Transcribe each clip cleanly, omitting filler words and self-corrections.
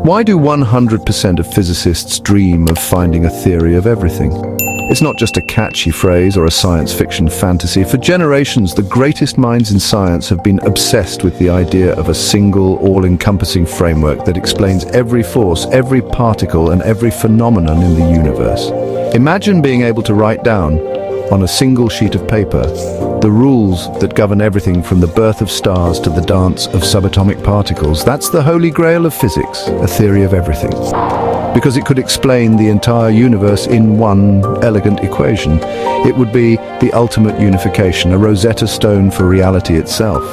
Why do 100% of physicists dream of finding a theory of everything? It's not just a catchy phrase or a science fiction fantasy. For generations, the greatest minds in science have been obsessed with the idea of a single, all-encompassing framework that explains every force, every particle, and every phenomenon in the universe. Imagine being able to write down, on a single sheet of paper, the rules that govern everything from the birth of stars to the dance of subatomic particles. That's the holy grail of physics, a theory of everything. Because it could explain the entire universe in one elegant equation. It would be the ultimate unification, a Rosetta Stone for reality itself.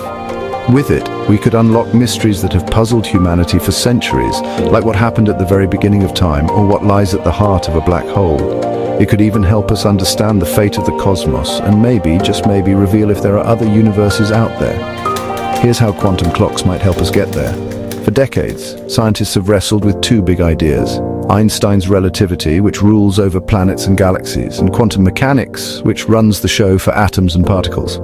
With it, we could unlock mysteries that have puzzled humanity for centuries, like what happened at the very beginning of time, or what lies at the heart of a black hole. It could even help us understand the fate of the cosmos, and maybe, just maybe, reveal if there are other universes out there. Here's how quantum clocks might help us get there. For decades, scientists have wrestled with two big ideas: Einstein's relativity, which rules over planets and galaxies, and quantum mechanics, which runs the show for atoms and particles.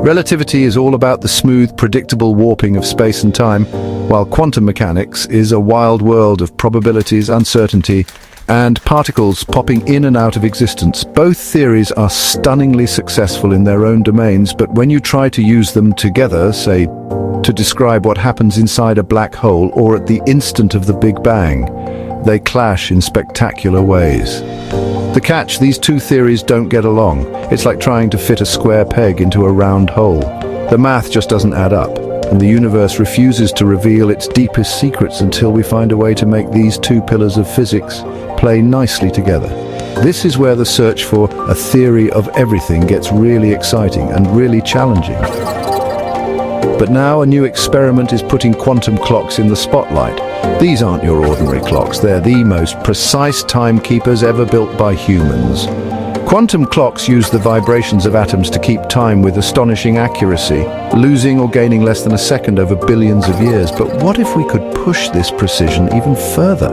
Relativity is all about the smooth, predictable warping of space and time, while quantum mechanics is a wild world of probabilities, uncertainty, and particles popping in and out of existence. Both theories are stunningly successful in their own domains, but when you try to use them together, say, to describe what happens inside a black hole or at the instant of the Big Bang, they clash in spectacular ways. The catch: these two theories don't get along. It's like trying to fit a square peg into a round hole. The math just doesn't add up, and the universe refuses to reveal its deepest secrets until we find a way to make these two pillars of physics play nicely together. This is where the search for a theory of everything gets really exciting and really challenging. But now a new experiment is putting quantum clocks in the spotlight. These aren't your ordinary clocks, they're the most precise timekeepers ever built by humans. Quantum clocks use the vibrations of atoms to keep time with astonishing accuracy, losing or gaining less than a second over billions of years. But what if we could push this precision even further?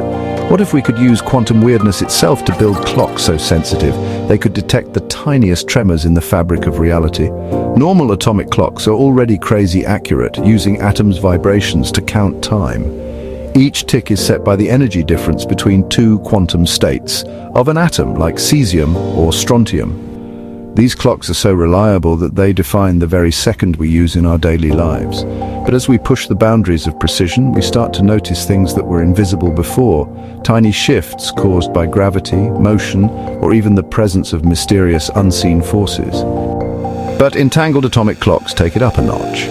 What if we could use quantum weirdness itself to build clocks so sensitive they could detect the tiniest tremors in the fabric of reality? Normal atomic clocks are already crazy accurate, using atoms' vibrations to count time. Each tick is set by the energy difference between two quantum states of an atom, like cesium or strontium. These clocks are so reliable that they define the very second we use in our daily lives. But as we push the boundaries of precision, we start to notice things that were invisible before. Tiny shifts caused by gravity, motion, or even the presence of mysterious unseen forces. But entangled atomic clocks take it up a notch.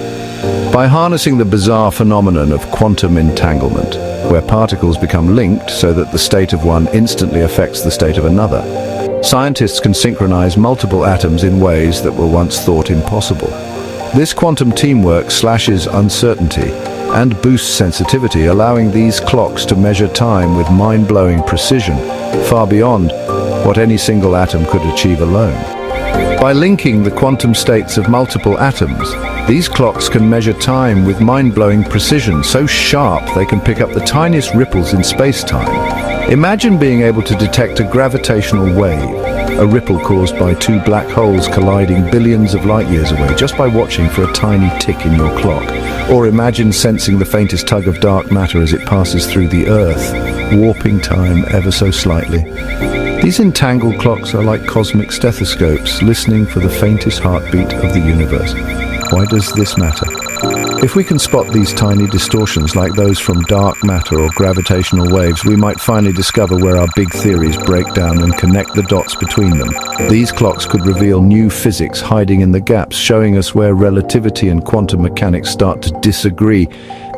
By harnessing the bizarre phenomenon of quantum entanglement, where particles become linked so that the state of one instantly affects the state of another, scientists can synchronize multiple atoms in ways that were once thought impossible. This quantum teamwork slashes uncertainty and boosts sensitivity, allowing these clocks to measure time with mind-blowing precision, far beyond what any single atom could achieve alone. By linking the quantum states of multiple atoms, these clocks can measure time with mind-blowing precision, so sharp they can pick up the tiniest ripples in space-time. Imagine being able to detect a gravitational wave, a ripple caused by two black holes colliding billions of light years away, just by watching for a tiny tick in your clock. Or imagine sensing the faintest tug of dark matter as it passes through the Earth, warping time ever so slightly. These entangled clocks are like cosmic stethoscopes, listening for the faintest heartbeat of the universe. Why does this matter? If we can spot these tiny distortions like those from dark matter or gravitational waves, we might finally discover where our big theories break down and connect the dots between them. These clocks could reveal new physics hiding in the gaps, showing us where relativity and quantum mechanics start to disagree.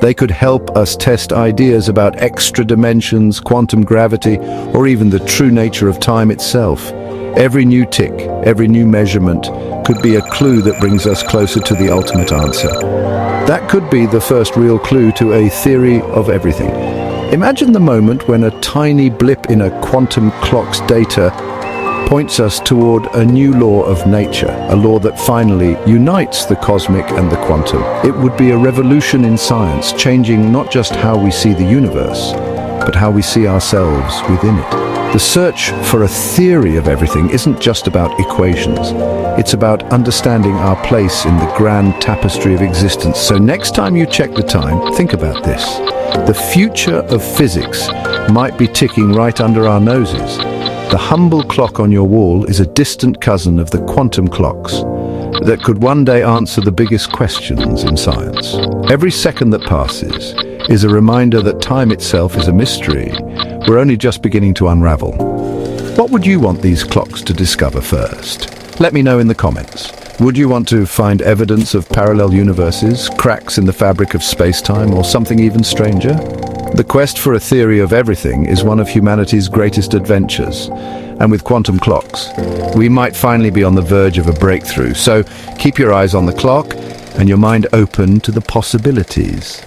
They could help us test ideas about extra dimensions, quantum gravity, or even the true nature of time itself. Every new tick, every new measurement could be a clue that brings us closer to the ultimate answer. That could be the first real clue to a theory of everything. Imagine the moment when a tiny blip in a quantum clock's data points us toward a new law of nature, a law that finally unites the cosmic and the quantum. It would be a revolution in science, changing not just how we see the universe, but how we see ourselves within it. The search for a theory of everything isn't just about equations. It's about understanding our place in the grand tapestry of existence. So next time you check the time, think about this. The future of physics might be ticking right under our noses. The humble clock on your wall is a distant cousin of the quantum clocks that could one day answer the biggest questions in science. Every second that passes is a reminder that time itself is a mystery we're only just beginning to unravel. What would you want these clocks to discover first? Let me know in the comments. Would you want to find evidence of parallel universes, cracks in the fabric of space-time, or something even stranger? The quest for a theory of everything is one of humanity's greatest adventures. And with quantum clocks, we might finally be on the verge of a breakthrough. So keep your eyes on the clock and your mind open to the possibilities.